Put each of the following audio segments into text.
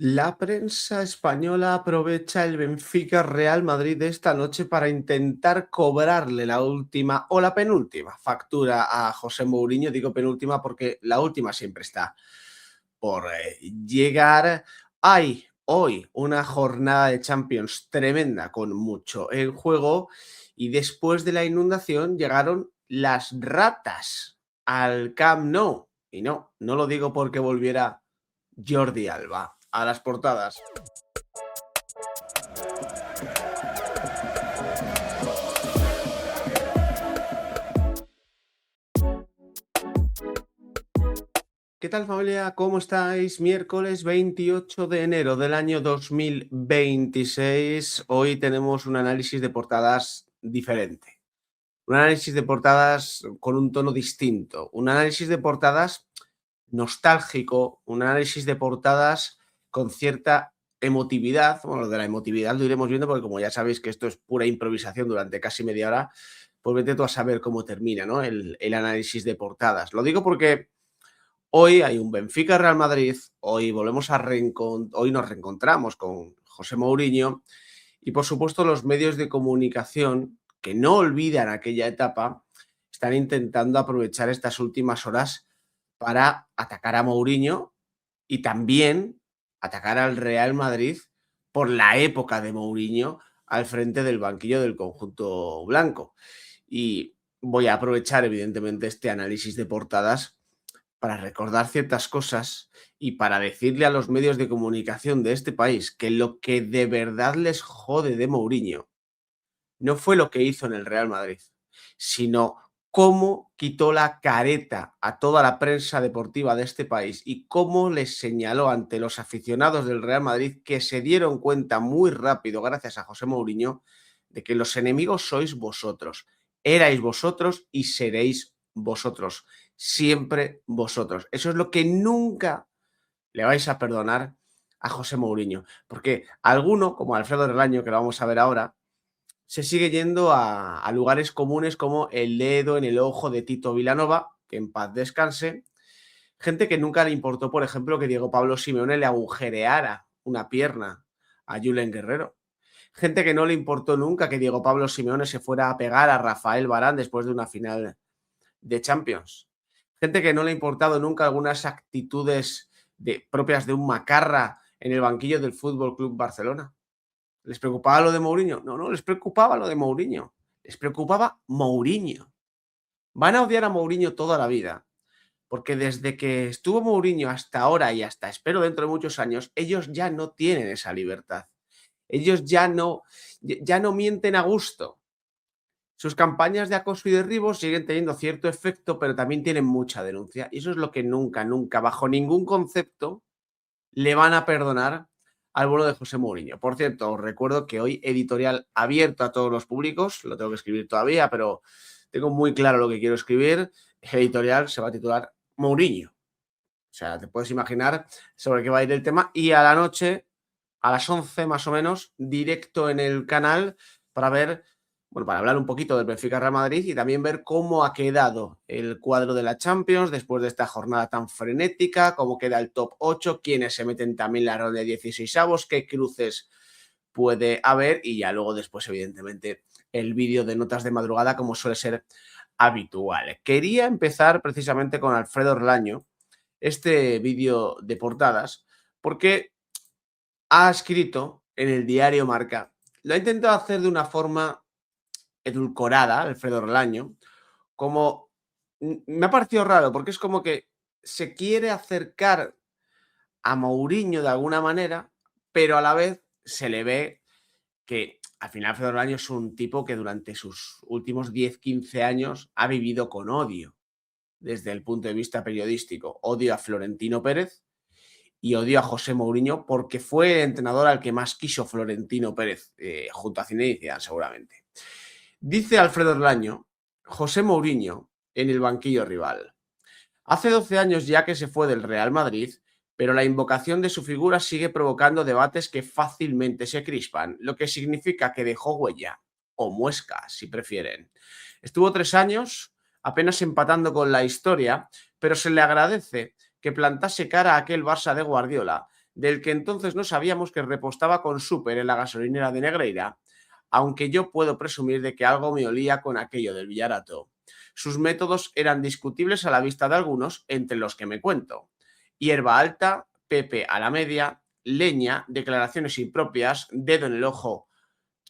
La prensa española aprovecha el Benfica Real Madrid de esta noche para intentar cobrarle la última o la penúltima factura a José Mourinho. Digo penúltima porque la última siempre está por llegar. Hay hoy una jornada de Champions tremenda con mucho en juego y después de la inundación llegaron las ratas al Camp Nou. Y no lo digo porque volviera Jordi Alba. A las portadas. ¿Qué tal, familia? ¿Cómo estáis? Miércoles 28 de enero del año 2026. Hoy tenemos un análisis de portadas diferente. Un análisis de portadas con un tono distinto. Un análisis de portadas nostálgico. Un análisis de portadas con cierta emotividad. Bueno, lo de la emotividad lo iremos viendo porque como ya sabéis que esto es pura improvisación durante casi media hora, pues vete tú a saber cómo termina, ¿no? El análisis de portadas. Lo digo porque hoy hay un Benfica Real Madrid, hoy hoy nos reencontramos con José Mourinho y por supuesto los medios de comunicación que no olvidan aquella etapa están intentando aprovechar estas últimas horas para atacar a Mourinho y también atacar al Real Madrid por la época de Mourinho al frente del banquillo del conjunto blanco. Y voy a aprovechar evidentemente este análisis de portadas para recordar ciertas cosas y para decirle a los medios de comunicación de este país que lo que de verdad les jode de Mourinho no fue lo que hizo en el Real Madrid, sino cómo quitó la careta a toda la prensa deportiva de este país y cómo les señaló ante los aficionados del Real Madrid que se dieron cuenta muy rápido, gracias a José Mourinho, de que los enemigos sois vosotros, erais vosotros y seréis vosotros, siempre vosotros. Eso es lo que nunca le vais a perdonar a José Mourinho, porque alguno, como Alfredo Relaño, que lo vamos a ver ahora, se sigue yendo a lugares comunes como el dedo en el ojo de Tito Vilanova, que en paz descanse. Gente que nunca le importó, por ejemplo, que Diego Pablo Simeone le agujereara una pierna a Julen Guerrero. Gente que no le importó nunca que Diego Pablo Simeone se fuera a pegar a Rafael Varane después de una final de Champions. Gente que no le ha importado nunca algunas actitudes propias de un macarra en el banquillo del Fútbol Club Barcelona. ¿Les preocupaba lo de Mourinho? No, no les preocupaba lo de Mourinho. Les preocupaba Mourinho. Van a odiar a Mourinho toda la vida, porque desde que estuvo Mourinho hasta ahora y hasta espero dentro de muchos años, ellos ya no tienen esa libertad. Ellos ya no mienten a gusto. Sus campañas de acoso y derribo siguen teniendo cierto efecto, pero también tienen mucha denuncia. Y eso es lo que nunca, nunca, bajo ningún concepto, le van a perdonar al bueno de José Mourinho. Por cierto, os recuerdo que hoy editorial abierto a todos los públicos, lo tengo que escribir todavía, pero tengo muy claro lo que quiero escribir. Editorial se va a titular Mourinho. O sea, te puedes imaginar sobre qué va a ir el tema. Y a la noche, a las 11 más o menos, directo en el canal para ver, bueno, para hablar un poquito del Benfica Real Madrid y también ver cómo ha quedado el cuadro de la Champions después de esta jornada tan frenética, cómo queda el top 8, quiénes se meten también en la ronda de 16avos, qué cruces puede haber y ya luego después, evidentemente, el vídeo de notas de madrugada como suele ser habitual. Quería empezar precisamente con Alfredo Relaño, este vídeo de portadas, porque ha escrito en el diario Marca, lo ha intentado hacer de una forma edulcorada, Alfredo Relaño, como me ha parecido raro, porque es como que se quiere acercar a Mourinho de alguna manera, pero a la vez se le ve que al final Alfredo Relaño es un tipo que durante sus últimos 10-15 años ha vivido con odio desde el punto de vista periodístico. Odio a Florentino Pérez y odio a José Mourinho porque fue el entrenador al que más quiso Florentino Pérez, junto a Zinedine Zidane seguramente. Dice Alfredo Orlaño, José Mourinho en el banquillo rival. Hace 12 años ya que se fue del Real Madrid, pero la invocación de su figura sigue provocando debates que fácilmente se crispan, lo que significa que dejó huella, o muesca, si prefieren. Estuvo 3 años apenas empatando con la historia, pero se le agradece que plantase cara a aquel Barça de Guardiola, del que entonces no sabíamos que repostaba con súper en la gasolinera de Negreira, aunque yo puedo presumir de que algo me olía con aquello del Villarato. Sus métodos eran discutibles a la vista de algunos, entre los que me cuento. Hierba alta, Pepe a la media, leña, declaraciones impropias, dedo en el ojo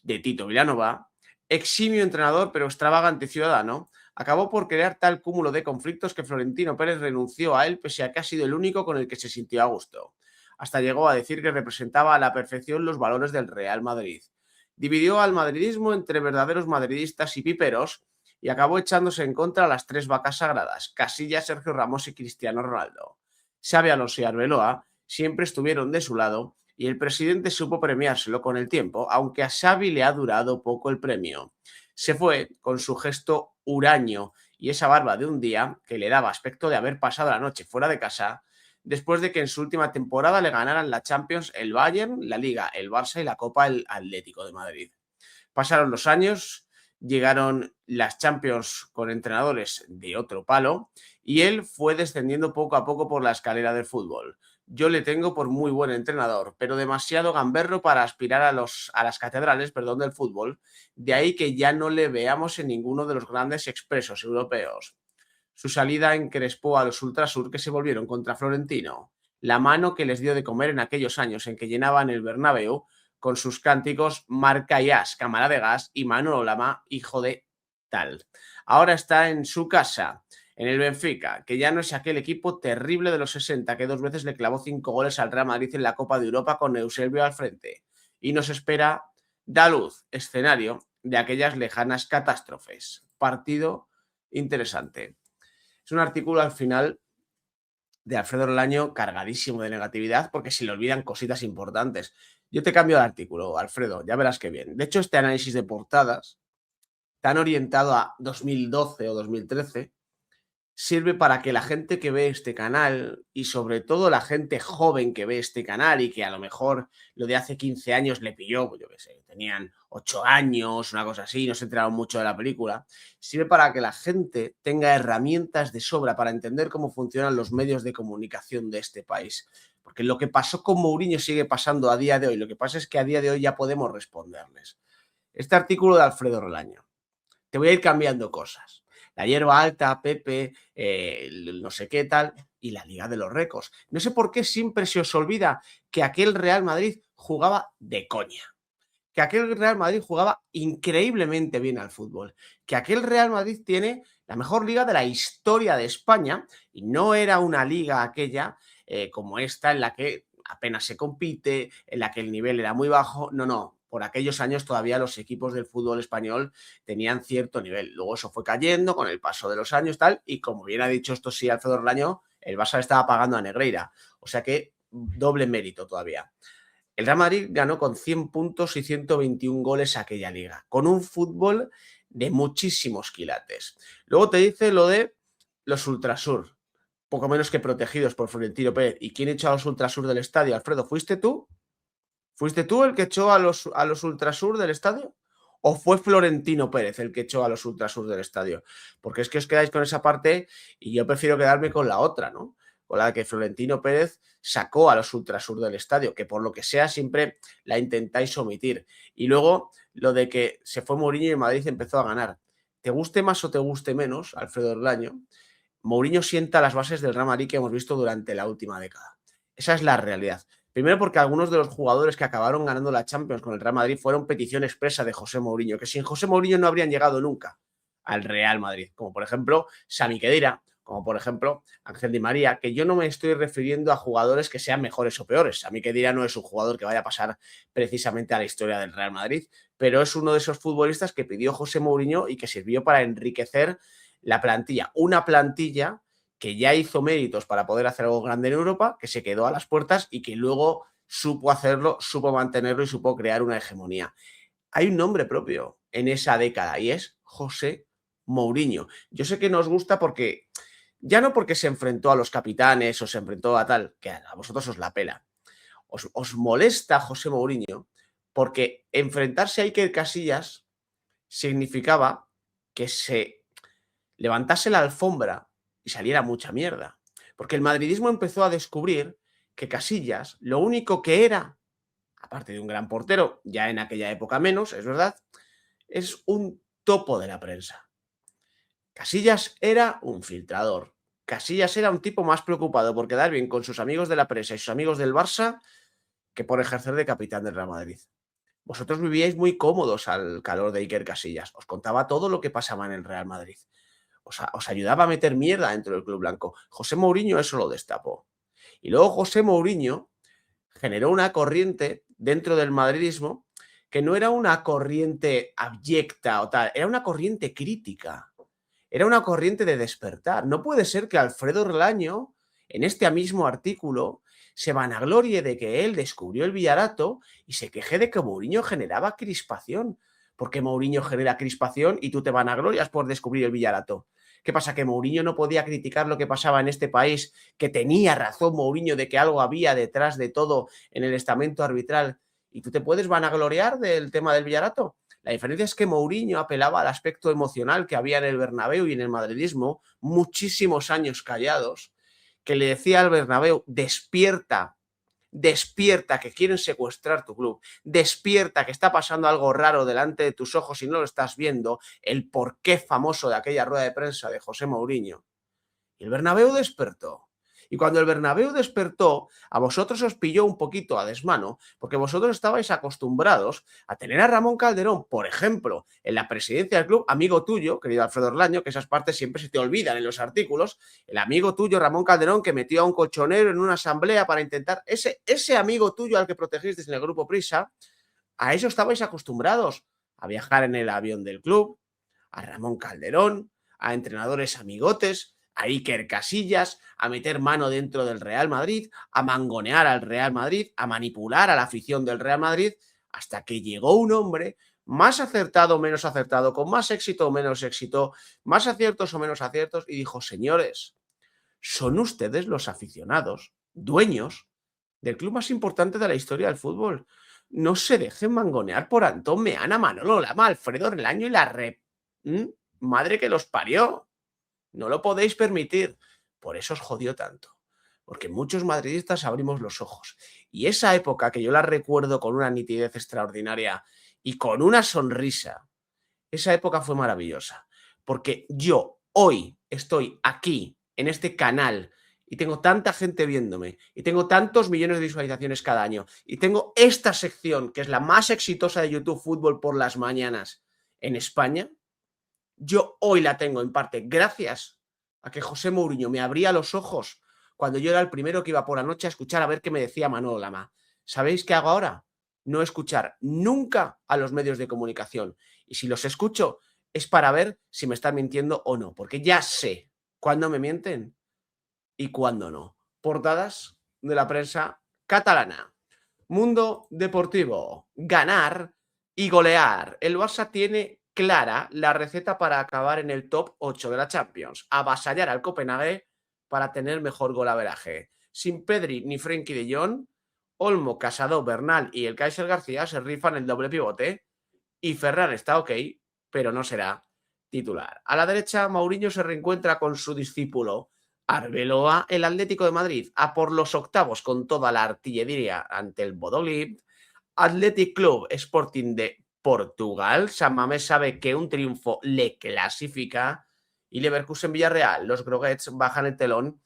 de Tito Vilanova, eximio entrenador pero extravagante ciudadano, acabó por crear tal cúmulo de conflictos que Florentino Pérez renunció a él pese a que ha sido el único con el que se sintió a gusto. Hasta llegó a decir que representaba a la perfección los valores del Real Madrid. Dividió al madridismo entre verdaderos madridistas y piperos y acabó echándose en contra a las tres vacas sagradas, Casillas, Sergio Ramos y Cristiano Ronaldo. Xabi Alonso y Arbeloa siempre estuvieron de su lado y el presidente supo premiárselo con el tiempo, aunque a Xavi le ha durado poco el premio. Se fue con su gesto huraño y esa barba de un día que le daba aspecto de haber pasado la noche fuera de casa, después de que en su última temporada le ganaran la Champions el Bayern, la Liga el Barça y la Copa el Atlético de Madrid. Pasaron los años, llegaron las Champions con entrenadores de otro palo y él fue descendiendo poco a poco por la escalera del fútbol. Yo le tengo por muy buen entrenador, pero demasiado gamberro para aspirar a las catedrales del fútbol, de ahí que ya no le veamos en ninguno de los grandes expresos europeos. Su salida encrespó a los Ultrasur que se volvieron contra Florentino, la mano que les dio de comer en aquellos años en que llenaban el Bernabéu con sus cánticos Marca y As, cámara de gas y Manolo Lama, hijo de tal. Ahora está en su casa, en el Benfica, que ya no es aquel equipo terrible de los 60 que 2 veces le clavó 5 goles al Real Madrid en la Copa de Europa con Eusebio al frente. Y nos espera da luz, escenario de aquellas lejanas catástrofes. Partido interesante. Es un artículo al final de Alfredo Relaño cargadísimo de negatividad porque se le olvidan cositas importantes. Yo te cambio el artículo, Alfredo, ya verás qué bien. De hecho, este análisis de portadas, tan orientado a 2012 o 2013, sirve para que la gente que ve este canal y sobre todo la gente joven que ve este canal y que a lo mejor lo de hace 15 años le pilló, pues yo qué sé, tenían 8 años, una cosa así, no se enteraron mucho de la película, sirve para que la gente tenga herramientas de sobra para entender cómo funcionan los medios de comunicación de este país. Porque lo que pasó con Mourinho sigue pasando a día de hoy. Lo que pasa es que a día de hoy ya podemos responderles. Este artículo de Alfredo Relaño. Te voy a ir cambiando cosas. La hierba alta, Pepe, no sé qué tal, y la Liga de los Récords. No sé por qué siempre se os olvida que aquel Real Madrid jugaba de coña, que aquel Real Madrid jugaba increíblemente bien al fútbol, que aquel Real Madrid tiene la mejor liga de la historia de España y no era una liga aquella como esta en la que apenas se compite, en la que el nivel era muy bajo, no. Por aquellos años todavía los equipos del fútbol español tenían cierto nivel. Luego eso fue cayendo con el paso de los años tal y como bien ha dicho esto sí Alfredo Relaño, el Barça le estaba pagando a Negreira. O sea que doble mérito todavía. El Real Madrid ganó con 100 puntos y 121 goles aquella liga, con un fútbol de muchísimos quilates. Luego te dice lo de los Ultrasur, poco menos que protegidos por Florentino Pérez. ¿Y quién echó a los Ultrasur del estadio, Alfredo? ¿Fuiste tú? ¿Fuiste tú el que echó a los Ultrasur del estadio? ¿O fue Florentino Pérez el que echó a los Ultrasur del estadio? Porque es que os quedáis con esa parte y yo prefiero quedarme con la otra, ¿no? Con la que Florentino Pérez sacó a los Ultrasur del estadio, que por lo que sea siempre la intentáis omitir. Y luego lo de que se fue Mourinho y Madrid empezó a ganar. Te guste más o te guste menos, Alfredo Orlaño, Mourinho sienta las bases del Real Madrid que hemos visto durante la última década. Esa es la realidad. Primero porque algunos de los jugadores que acabaron ganando la Champions con el Real Madrid fueron petición expresa de José Mourinho, que sin José Mourinho no habrían llegado nunca al Real Madrid, como por ejemplo Sami Khedira, como por ejemplo Ángel Di María, que yo no me estoy refiriendo a jugadores que sean mejores o peores. Sami Khedira no es un jugador que vaya a pasar precisamente a la historia del Real Madrid, pero es uno de esos futbolistas que pidió José Mourinho y que sirvió para enriquecer la plantilla. Una plantilla que ya hizo méritos para poder hacer algo grande en Europa, que se quedó a las puertas y que luego supo hacerlo, supo mantenerlo y supo crear una hegemonía. Hay un nombre propio en esa década y es José Mourinho. Yo sé que nos gusta porque, ya no porque se enfrentó a los capitanes o se enfrentó a tal, que a vosotros os la pela. Os molesta José Mourinho porque enfrentarse a Iker Casillas significaba que se levantase la alfombra y saliera mucha mierda. Porque el madridismo empezó a descubrir que Casillas, lo único que era, aparte de un gran portero, ya en aquella época menos, es verdad, es un topo de la prensa. Casillas era un filtrador. Casillas era un tipo más preocupado por quedar bien con sus amigos de la prensa y sus amigos del Barça que por ejercer de capitán del Real Madrid. Vosotros vivíais muy cómodos al calor de Iker Casillas. Os contaba todo lo que pasaba en el Real Madrid. Os ayudaba a meter mierda dentro del club blanco. José Mourinho eso lo destapó. Y luego José Mourinho generó una corriente dentro del madridismo que no era una corriente abyecta o tal, era una corriente crítica. Era una corriente de despertar. No puede ser que Alfredo Relaño, en este mismo artículo, se vanaglorie de que él descubrió el Villarato y se queje de que Mourinho generaba crispación. Porque Mourinho genera crispación y tú te vanaglorias por descubrir el Villarato. ¿Qué pasa? ¿Que Mourinho no podía criticar lo que pasaba en este país? ¿Que tenía razón Mourinho de que algo había detrás de todo en el estamento arbitral? ¿Y tú te puedes vanagloriar del tema del Villarato? La diferencia es que Mourinho apelaba al aspecto emocional que había en el Bernabéu y en el madridismo, muchísimos años callados, que le decía al Bernabéu, despierta, despierta, que quieren secuestrar tu club, despierta, que está pasando algo raro delante de tus ojos y no lo estás viendo, el porqué famoso de aquella rueda de prensa de José Mourinho. Y el Bernabéu despertó. Y cuando el Bernabéu despertó, a vosotros os pilló un poquito a desmano, porque vosotros estabais acostumbrados a tener a Ramón Calderón, por ejemplo, en la presidencia del club, amigo tuyo, querido Alfredo Orlaño, que esas partes siempre se te olvidan en los artículos, el amigo tuyo, Ramón Calderón, que metió a un colchonero en una asamblea para intentar, ese amigo tuyo al que protegisteis en el grupo Prisa, a eso estabais acostumbrados, a viajar en el avión del club, a Ramón Calderón, a entrenadores amigotes, a Iker Casillas, a meter mano dentro del Real Madrid, a mangonear al Real Madrid, a manipular a la afición del Real Madrid, hasta que llegó un hombre más acertado o menos acertado, con más éxito o menos éxito, más aciertos o menos aciertos, y dijo, señores, son ustedes los aficionados, dueños del club más importante de la historia del fútbol. No se dejen mangonear por Antón Meana, Manolo Lama, Alfredo Relaño y la madre que los parió. No lo podéis permitir. Por eso os jodió tanto. Porque muchos madridistas abrimos los ojos. Y esa época, que yo la recuerdo con una nitidez extraordinaria y con una sonrisa, esa época fue maravillosa. Porque yo hoy estoy aquí, en este canal, y tengo tanta gente viéndome, y tengo tantos millones de visualizaciones cada año, y tengo esta sección, que es la más exitosa de YouTube Fútbol por las mañanas en España. Yo hoy la tengo en parte gracias a que José Mourinho me abría los ojos cuando yo era el primero que iba por la noche a escuchar a ver qué me decía Manolo Lama. ¿Sabéis qué hago ahora? No escuchar nunca a los medios de comunicación. Y si los escucho es para ver si me están mintiendo o no, porque ya sé cuándo me mienten y cuándo no. Portadas de la prensa catalana. Mundo deportivo. Ganar y golear. El Barça tiene clara la receta para acabar en el top 8 de la Champions. Avasallar al Copenhague para tener mejor golaveraje. Sin Pedri ni Frenkie de Jong, Olmo, Casado, Bernal y el Kaiser García se rifan el doble pivote y Ferran está ok, pero no será titular. A la derecha, Mourinho se reencuentra con su discípulo Arbeloa, el Atlético de Madrid, a por los octavos con toda la artillería ante el Bodo Glimt. Athletic Club Sporting de Portugal. San Mamés sabe que un triunfo le clasifica. Y Leverkusen Villarreal. Los Groguets bajan el telón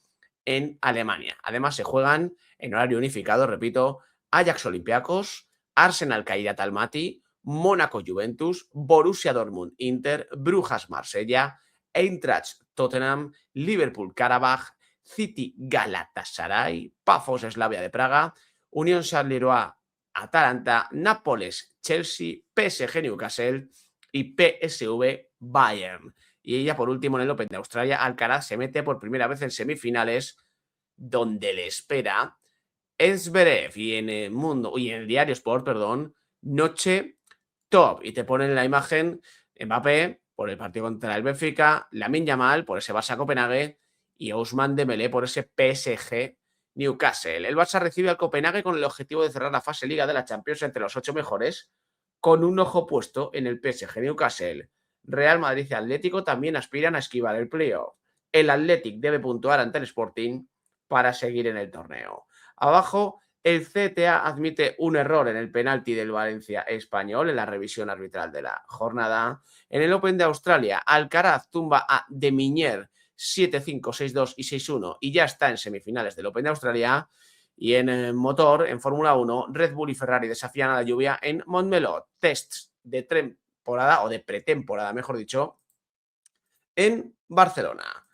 en Alemania. Además, se juegan en horario unificado, repito, Ajax Olympiacos, Arsenal Kairat Almaty, Mónaco Juventus, Borussia Dortmund Inter, Brujas Marsella, Eintracht Tottenham, Liverpool Karabaj, City Galatasaray, Pafos Slavia de Praga, Unión Charleroi Atalanta, Nápoles Chelsea, PSG Newcastle y PSV Bayern. Y ella, por último, en el Open de Australia, Alcaraz se mete por primera vez en semifinales, donde le espera Zverev, y en el Mundo, y en el Diario Sport, perdón, noche top. Y te ponen la imagen Mbappé por el partido contra el Benfica, Lamine Yamal por ese Barça Copenhague y Ousmane Dembélé por ese PSG Newcastle. El Barça recibe al Copenhague con el objetivo de cerrar la fase Liga de la Champions entre los 8 mejores, con un ojo puesto en el PSG Newcastle. Real Madrid y Atlético también aspiran a esquivar el playoff. El Athletic debe puntuar ante el Sporting para seguir en el torneo. Abajo, el CTA admite un error en el penalti del Valencia español en la revisión arbitral de la jornada. En el Open de Australia, Alcaraz tumba a De Minaur 7-5, 6-2 y 6-1 y ya está en semifinales del Open de Australia. Y en motor, en Fórmula 1, Red Bull y Ferrari desafían a la lluvia en Montmeló. Tests de temporada, o de pretemporada, mejor dicho, en Barcelona.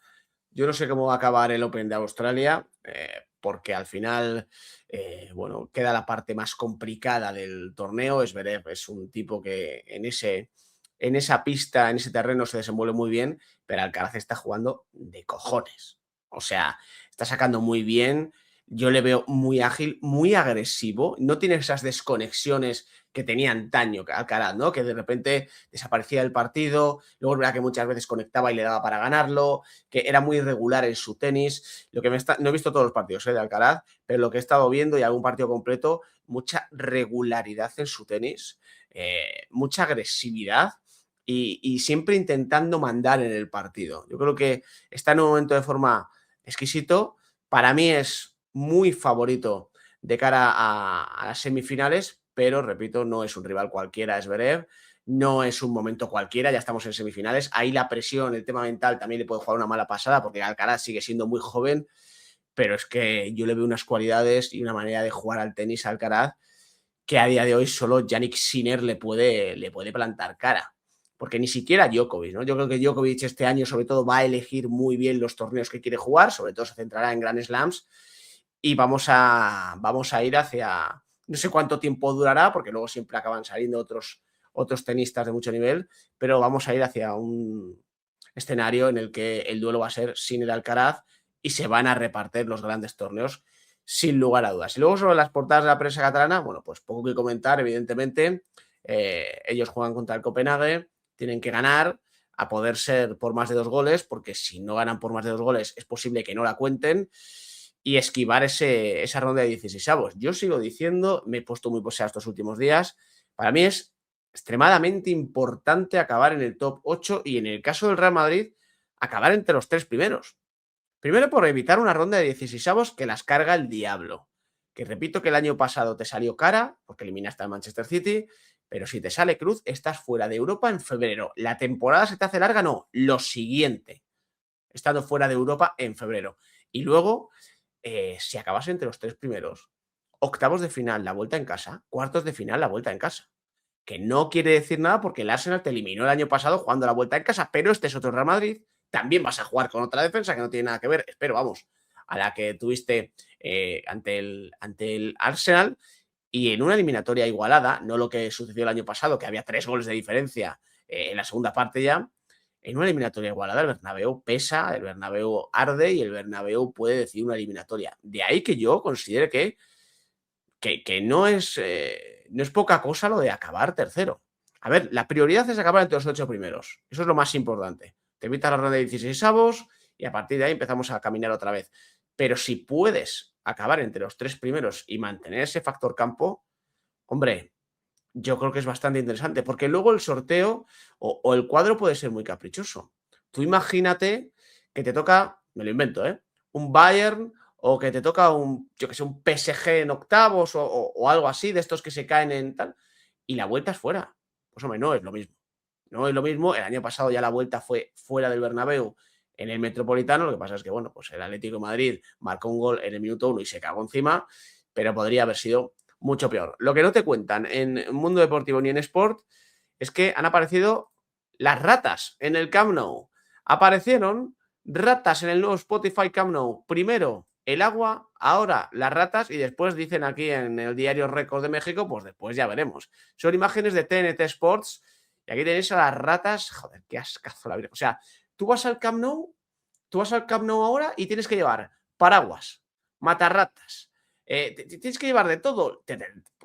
Yo no sé cómo va a acabar el Open de Australia, porque al final, bueno, queda la parte más complicada del torneo. Zverev es un tipo que en esa pista, en ese terreno se desenvuelve muy bien, pero Alcaraz está jugando de cojones. O sea, está sacando muy bien. Yo le veo muy ágil, muy agresivo. No tiene esas desconexiones que tenía antaño Alcaraz, ¿no? Que de repente desaparecía del partido, luego es verdad que muchas veces conectaba y le daba para ganarlo, que era muy irregular en su tenis. Lo que no he visto todos los partidos de Alcaraz, pero lo que he estado viendo y algún partido completo, mucha regularidad en su tenis, mucha agresividad y siempre intentando mandar en el partido. Yo creo que está en un momento de forma exquisito. Para mí es muy favorito de cara a las semifinales, pero repito, no es un rival cualquiera, es Zverev. No es un momento cualquiera, ya estamos en semifinales. Ahí la presión, el tema mental también le puede jugar una mala pasada porque Alcaraz sigue siendo muy joven, pero es que yo le veo unas cualidades y una manera de jugar al tenis a Alcaraz que a día de hoy solo Jannik Sinner le puede plantar cara. Porque ni siquiera Djokovic, ¿no? Yo creo que Djokovic este año sobre todo va a elegir muy bien los torneos que quiere jugar, sobre todo se centrará en Grand Slams y vamos a ir hacia, no sé cuánto tiempo durará, porque luego siempre acaban saliendo otros tenistas de mucho nivel, pero vamos a ir hacia un escenario en el que el duelo va a ser Sinner-Alcaraz y se van a repartir los grandes torneos sin lugar a dudas. Y luego sobre las portadas de la prensa catalana, bueno, pues poco que comentar, evidentemente. Ellos juegan contra el Copenhague, tienen que ganar a poder ser por más de 2 goles, porque si no ganan por más de 2 goles es posible que no la cuenten y esquivar esa ronda de 16avos. Yo sigo diciendo, me he puesto muy posada estos últimos días, para mí es extremadamente importante acabar en el top 8 y en el caso del Real Madrid, acabar entre los 3 primeros. Primero por evitar una ronda de 16avos que las carga el diablo. Que repito que el año pasado te salió cara, porque eliminaste al Manchester City, pero si te sale cruz, estás fuera de Europa en febrero. La temporada se te hace larga, no, lo siguiente, estando fuera de Europa en febrero. Y luego, si acabas entre los 3 primeros, octavos de final, la vuelta en casa, cuartos de final, la vuelta en casa. Que no quiere decir nada porque el Arsenal te eliminó el año pasado jugando la vuelta en casa, pero este es otro Real Madrid. También vas a jugar con otra defensa que no tiene nada que ver, espero, vamos, a la que tuviste ante el Arsenal y en una eliminatoria igualada, no lo que sucedió el año pasado, que había 3 goles de diferencia en la segunda parte ya. En una eliminatoria igualada, el Bernabéu pesa, el Bernabéu arde y el Bernabéu puede decidir una eliminatoria. De ahí que yo considere que no es poca cosa lo de acabar tercero. A ver, la prioridad es acabar entre los 8 primeros. Eso es lo más importante. Te evitas la ronda de 16avos y a partir de ahí empezamos a caminar otra vez. Pero si puedes acabar entre los 3 primeros y mantener ese factor campo, hombre, yo creo que es bastante interesante, porque luego el sorteo o el cuadro puede ser muy caprichoso. Tú imagínate que te toca, me lo invento, un Bayern o que te toca yo que sé, un PSG en octavos o algo así, de estos que se caen en tal, y la vuelta es fuera. Pues hombre, no es lo mismo. No es lo mismo. El año pasado ya la vuelta fue fuera del Bernabéu en el Metropolitano. Lo que pasa es que, bueno, pues el Atlético de Madrid marcó un gol en el minuto 1 y se cagó encima, pero podría haber sido mucho peor. Lo que no te cuentan en Mundo Deportivo ni en Sport es que han aparecido las ratas en el Camp Nou. Aparecieron ratas en el nuevo Spotify Camp Nou. Primero el agua, ahora las ratas y después dicen aquí en el diario Récord de México, pues después ya veremos. Son imágenes de TNT Sports y aquí tenéis a las ratas. Joder, qué ascazo la vida. O sea, tú vas al Camp Nou ahora y tienes que llevar paraguas, matarratas, tienes que llevar de todo.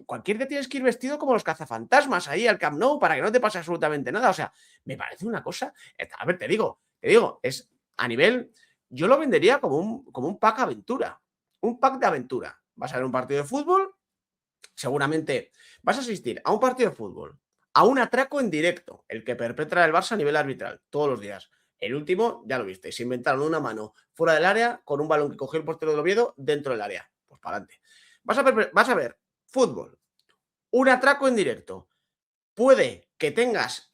Cualquier día tienes que ir vestido como los cazafantasmas ahí al Camp Nou para que no te pase absolutamente nada. O sea, me parece una cosa. A ver, te digo, es a nivel. Yo lo vendería como un pack aventura. Un pack de aventura. Vas a ver un partido de fútbol, seguramente vas a asistir a un partido de fútbol, a un atraco en directo, el que perpetra el Barça a nivel arbitral, todos los días. El último, ya lo viste, se inventaron una mano fuera del área con un balón que cogió el portero del Oviedo dentro del área. Pues para adelante. Vas a ver fútbol, un atraco en directo. Puede que tengas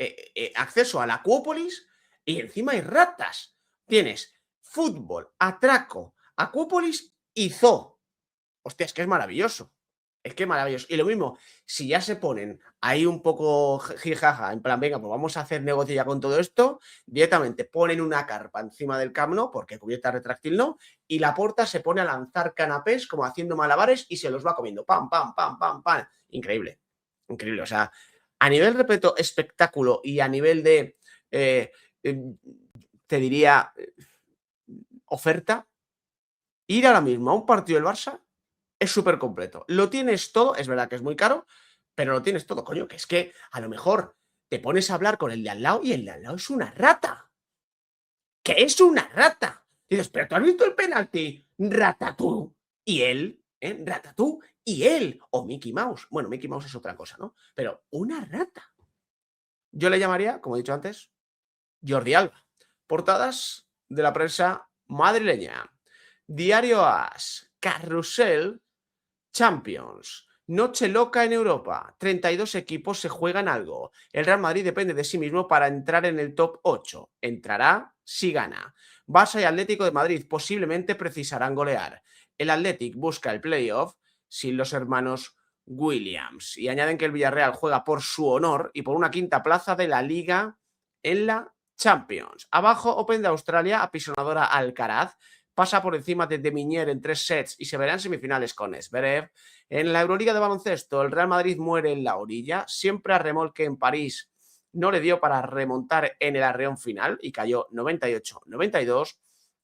acceso a la Acuópolis y encima hay ratas. Tienes fútbol, atraco, Acuópolis y zoo. Hostia, es que es maravilloso. Es que es maravilloso. Y lo mismo, si ya se ponen ahí un poco jijaja, en plan, venga, pues vamos a hacer negocio ya con todo esto, directamente ponen una carpa encima del Camp Nou, porque cubierta retráctil no, y Laporta se pone a lanzar canapés como haciendo malabares y se los va comiendo. Pam, pam, pam, pam, pam. Increíble. Increíble. O sea, a nivel, repito, espectáculo y a nivel de, te diría, oferta, ir ahora mismo a un partido del Barça es súper completo. Lo tienes todo, es verdad que es muy caro, pero lo tienes todo, coño, que es que a lo mejor te pones a hablar con el de al lado y el de al lado es una rata. ¡Que es una rata! Dices, pero ¿tú has visto el penalti? Ratatú. Y él, Ratatú y él. O Mickey Mouse. Bueno, Mickey Mouse es otra cosa, ¿no? Pero una rata. Yo le llamaría, como he dicho antes, Jordi Alba. Portadas de la prensa madrileña. Diario AS, Carrusel, Champions. Noche loca en Europa. 32 equipos se juegan algo. El Real Madrid depende de sí mismo para entrar en el top 8. Entrará si gana. Barça y Atlético de Madrid posiblemente precisarán golear. El Athletic busca el playoff sin los hermanos Williams. Y añaden que el Villarreal juega por su honor y por una quinta plaza de la Liga en la Champions. Abajo, Open de Australia, apisonadora Alcaraz. Pasa por encima de Minier en 3 sets y se verán semifinales con Zverev. En la Euroliga de baloncesto, el Real Madrid muere en la orilla, siempre a remolque en París. No le dio para remontar en el arreón final y cayó 98-92.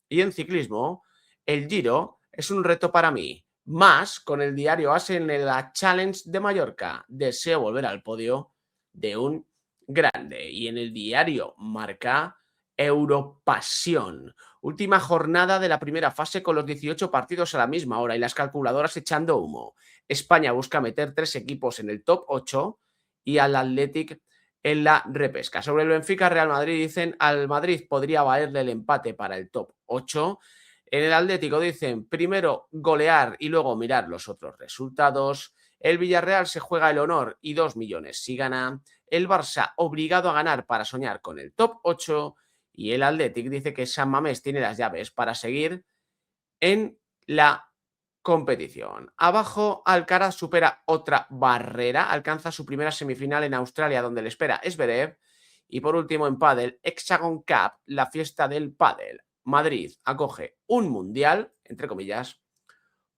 Y en ciclismo, el Giro es un reto para mí. Más con el diario AS en la Challenge de Mallorca. Deseo volver al podio de un grande. Y en el diario Marca, Europasión. Última jornada de la primera fase con los 18 partidos a la misma hora y las calculadoras echando humo. España busca meter 3 equipos en el top 8 y al Athletic en la repesca. Sobre el Benfica Real Madrid dicen al Madrid podría valerle el empate para el top 8. En el Atlético dicen primero golear y luego mirar los otros resultados. El Villarreal se juega el honor y 2 millones si gana. El Barça obligado a ganar para soñar con el top 8. Y el Athletic dice que San Mamés tiene las llaves para seguir en la competición. Abajo, Alcaraz supera otra barrera, alcanza su primera semifinal en Australia, donde le espera Zverev. Y por último, en pádel, Hexagon Cup, la fiesta del pádel. Madrid acoge un mundial, entre comillas,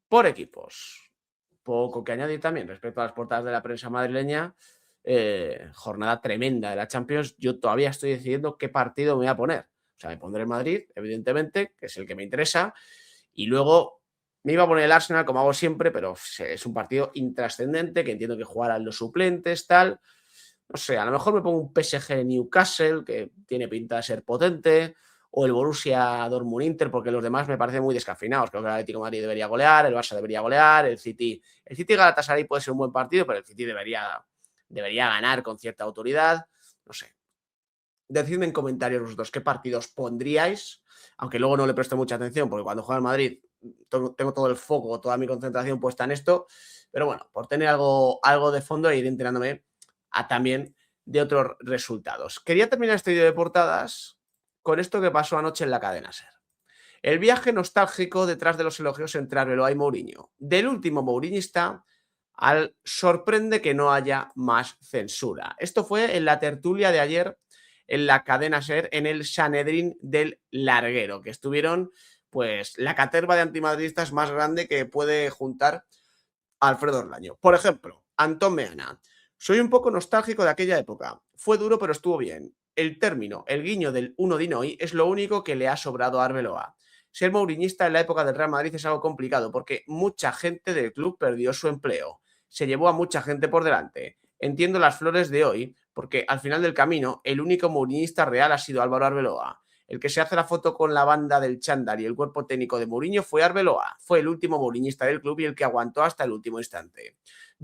por equipos. Poco que añadir también respecto a las portadas de la prensa madrileña. Jornada tremenda de la Champions. Yo todavía estoy decidiendo qué partido me voy a poner. O sea, me pondré el Madrid, evidentemente, que es el que me interesa. Y luego me iba a poner el Arsenal, como hago siempre, pero es un partido intrascendente, que entiendo que jugarán los suplentes, tal. No sé, a lo mejor me pongo un PSG Newcastle, que tiene pinta de ser potente, o el Borussia Dortmund Inter, porque los demás me parecen muy descafinados. Creo que el Atlético de Madrid debería golear, el Barça debería golear, el City Galatasaray puede ser un buen partido, pero el City debería ganar con cierta autoridad. No sé. Decidme en comentarios vosotros qué partidos pondríais, aunque luego no le presto mucha atención, porque cuando juega el Madrid tengo todo el foco, toda mi concentración puesta en esto. Pero bueno, por tener algo de fondo e ir enterándome también de otros resultados. Quería terminar este vídeo de portadas con esto que pasó anoche en la cadena SER. El viaje nostálgico detrás de los elogios entre Arbeloa y Mourinho. Del último mourinhista al sorprende que no haya más censura. Esto fue en la tertulia de ayer en la cadena SER en el Sanedrín del Larguero, que estuvieron pues la caterva de antimadridistas más grande que puede juntar Alfredo Orlaño. Por ejemplo, Antón Meana. Soy un poco nostálgico de aquella época. Fue duro, pero estuvo bien. El término, el guiño del uno de Noy es lo único que le ha sobrado a Arbeloa. Ser mouriñista en la época del Real Madrid es algo complicado porque mucha gente del club perdió su empleo. Se llevó a mucha gente por delante. Entiendo las flores de hoy porque al final del camino el único mouriñista real ha sido Álvaro Arbeloa. El que se hace la foto con la banda del chándal y el cuerpo técnico de Mourinho fue Arbeloa. Fue el último mouriñista del club y el que aguantó hasta el último instante.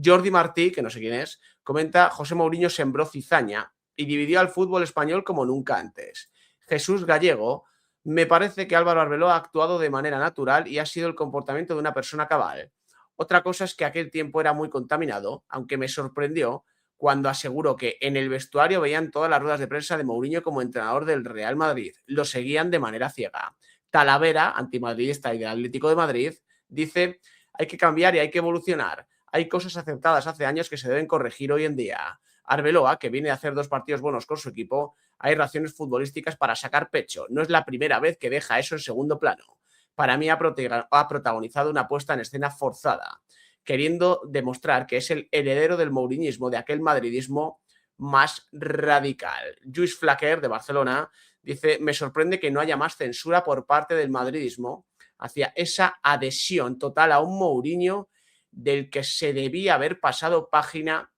Jordi Martí, que no sé quién es, comenta: José Mourinho sembró cizaña y dividió al fútbol español como nunca antes. Jesús Gallego: me parece que Álvaro Arbeloa ha actuado de manera natural y ha sido el comportamiento de una persona cabal. Otra cosa es que aquel tiempo era muy contaminado, aunque me sorprendió cuando aseguró que en el vestuario veían todas las ruedas de prensa de Mourinho como entrenador del Real Madrid. Lo seguían de manera ciega. Talavera, antimadridista y del Atlético de Madrid, dice: hay que cambiar y hay que evolucionar. Hay cosas aceptadas hace años que se deben corregir hoy en día. Arbeloa, que viene a hacer 2 partidos buenos con su equipo, hay razones futbolísticas para sacar pecho. No es la primera vez que deja eso en segundo plano. Para mí ha protagonizado una puesta en escena forzada, queriendo demostrar que es el heredero del mouriñismo, de aquel madridismo más radical. Lluís Flaquer, de Barcelona, dice: me sorprende que no haya más censura por parte del madridismo hacia esa adhesión total a un Mourinho del que se debía haber pasado página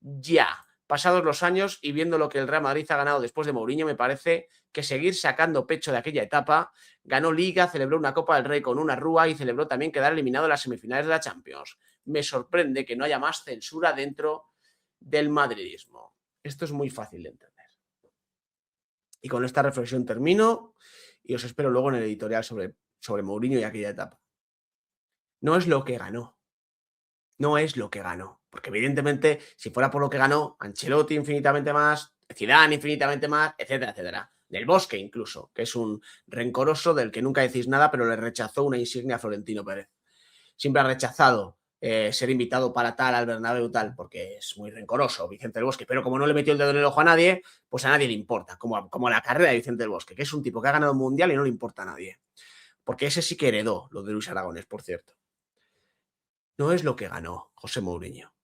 ya. Pasados los años y viendo lo que el Real Madrid ha ganado después de Mourinho, me parece que seguir sacando pecho de aquella etapa. Ganó Liga, celebró una Copa del Rey con una rúa y celebró también quedar eliminado en las semifinales de la Champions. Me sorprende que no haya más censura dentro del madridismo. Esto es muy fácil de entender. Y con esta reflexión termino y os espero luego en el editorial sobre Mourinho y aquella etapa. No es lo que ganó. No es lo que ganó. Porque evidentemente, si fuera por lo que ganó, Ancelotti infinitamente más, Zidane infinitamente más, etcétera, etcétera. Del Bosque incluso, que es un rencoroso del que nunca decís nada, pero le rechazó una insignia a Florentino Pérez. Siempre ha rechazado ser invitado para tal al Bernabéu tal, porque es muy rencoroso Vicente del Bosque, pero como no le metió el dedo en el ojo a nadie, pues a nadie le importa, como la carrera de Vicente del Bosque, que es un tipo que ha ganado un mundial y no le importa a nadie. Porque ese sí que heredó lo de Luis Aragonés, por cierto. No es lo que ganó José Mourinho,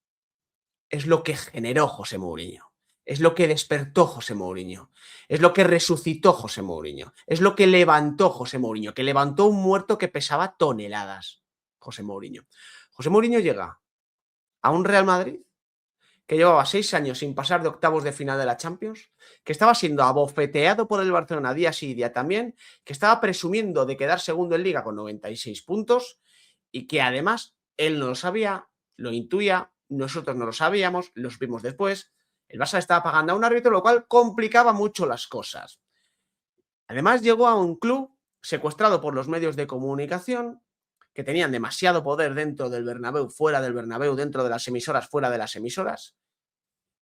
es lo que generó José Mourinho, es lo que despertó José Mourinho, es lo que resucitó José Mourinho, es lo que levantó José Mourinho, que levantó un muerto que pesaba toneladas. José Mourinho. José Mourinho llega a un Real Madrid que llevaba 6 años sin pasar de octavos de final de la Champions, que estaba siendo abofeteado por el Barcelona día sí y día también, que estaba presumiendo de quedar segundo en Liga con 96 puntos y que además él no lo sabía, lo intuía, nosotros no lo sabíamos, lo supimos después. El Barça estaba pagando a un árbitro, lo cual complicaba mucho las cosas. Además, llegó a un club secuestrado por los medios de comunicación que tenían demasiado poder dentro del Bernabéu, fuera del Bernabéu, dentro de las emisoras, fuera de las emisoras,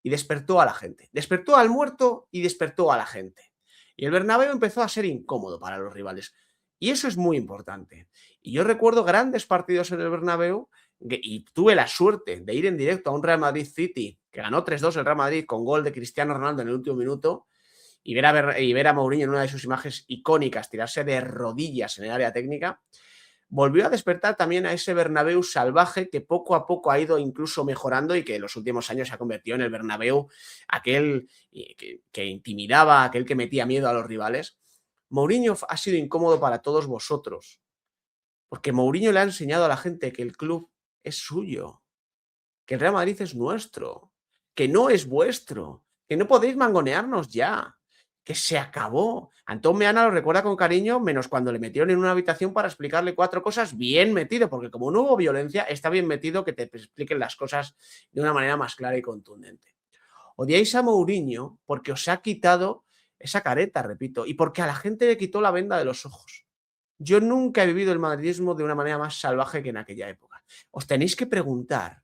y despertó a la gente. Despertó al muerto y despertó a la gente. Y el Bernabéu empezó a ser incómodo para los rivales. Y eso es muy importante. Y yo recuerdo grandes partidos en el Bernabéu y tuve la suerte de ir en directo a un Real Madrid City, que ganó 3-2 el Real Madrid con gol de Cristiano Ronaldo en el último minuto, y ver a Mourinho en una de sus imágenes icónicas tirarse de rodillas en el área técnica. Volvió a despertar también a ese Bernabéu salvaje que poco a poco ha ido incluso mejorando y que en los últimos años se ha convertido en el Bernabéu aquel que intimidaba, aquel que metía miedo a los rivales. Mourinho ha sido incómodo para todos vosotros, porque Mourinho le ha enseñado a la gente que el club es suyo, que el Real Madrid es nuestro, que no es vuestro, que no podéis mangonearnos ya, que se acabó. Antón Meana lo recuerda con cariño, menos cuando le metieron en una habitación para explicarle 4 cosas bien metido, porque como no hubo violencia, está bien metido que te expliquen las cosas de una manera más clara y contundente. Odiáis a Mourinho porque os ha quitado esa careta, repito, y porque a la gente le quitó la venda de los ojos. Yo nunca he vivido el madridismo de una manera más salvaje que en aquella época. Os tenéis que preguntar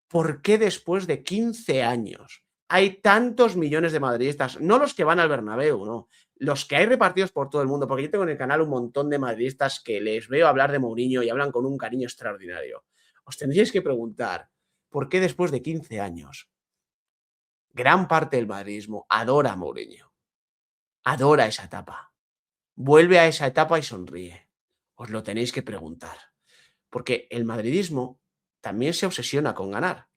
¿por qué después de 15 años hay tantos millones de madridistas? No los que van al Bernabéu, no. Los que hay repartidos por todo el mundo, porque yo tengo en el canal un montón de madridistas que les veo hablar de Mourinho y hablan con un cariño extraordinario. Os tendríais que preguntar, ¿por qué después de 15 años gran parte del madridismo adora a Mourinho? Adora esa etapa. Vuelve a esa etapa y sonríe. Os lo tenéis que preguntar. Porque el madridismo también se obsesiona con ganar.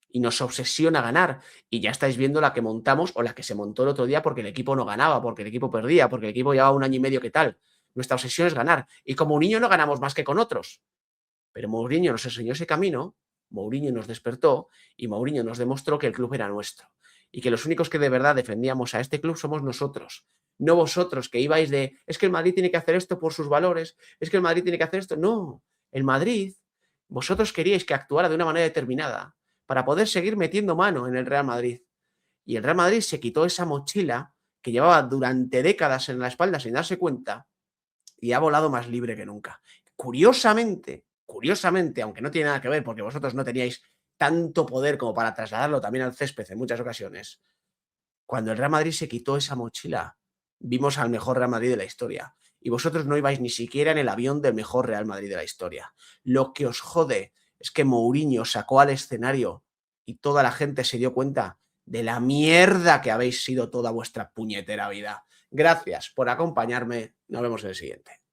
Y nos obsesiona ganar. Y ya estáis viendo la que montamos o la que se montó el otro día porque el equipo no ganaba, porque el equipo perdía, porque el equipo llevaba 1 año y medio que tal. Nuestra obsesión es ganar. Y como niño no ganamos más que con otros. Pero Mourinho nos enseñó ese camino, Mourinho nos despertó y Mourinho nos demostró que el club era nuestro. Y que los únicos que de verdad defendíamos a este club somos nosotros. No vosotros que ibais de, es que el Madrid tiene que hacer esto por sus valores, es que el Madrid tiene que hacer esto. No, el Madrid, vosotros queríais que actuara de una manera determinada para poder seguir metiendo mano en el Real Madrid. Y el Real Madrid se quitó esa mochila que llevaba durante décadas en la espalda sin darse cuenta y ha volado más libre que nunca. Curiosamente, curiosamente, aunque no tiene nada que ver porque vosotros no teníais tanto poder como para trasladarlo también al césped en muchas ocasiones, cuando el Real Madrid se quitó esa mochila, vimos al mejor Real Madrid de la historia. Y vosotros no ibais ni siquiera en el avión del mejor Real Madrid de la historia. Lo que os jode es que Mourinho sacó al escenario y toda la gente se dio cuenta de la mierda que habéis sido toda vuestra puñetera vida. Gracias por acompañarme. Nos vemos en el siguiente.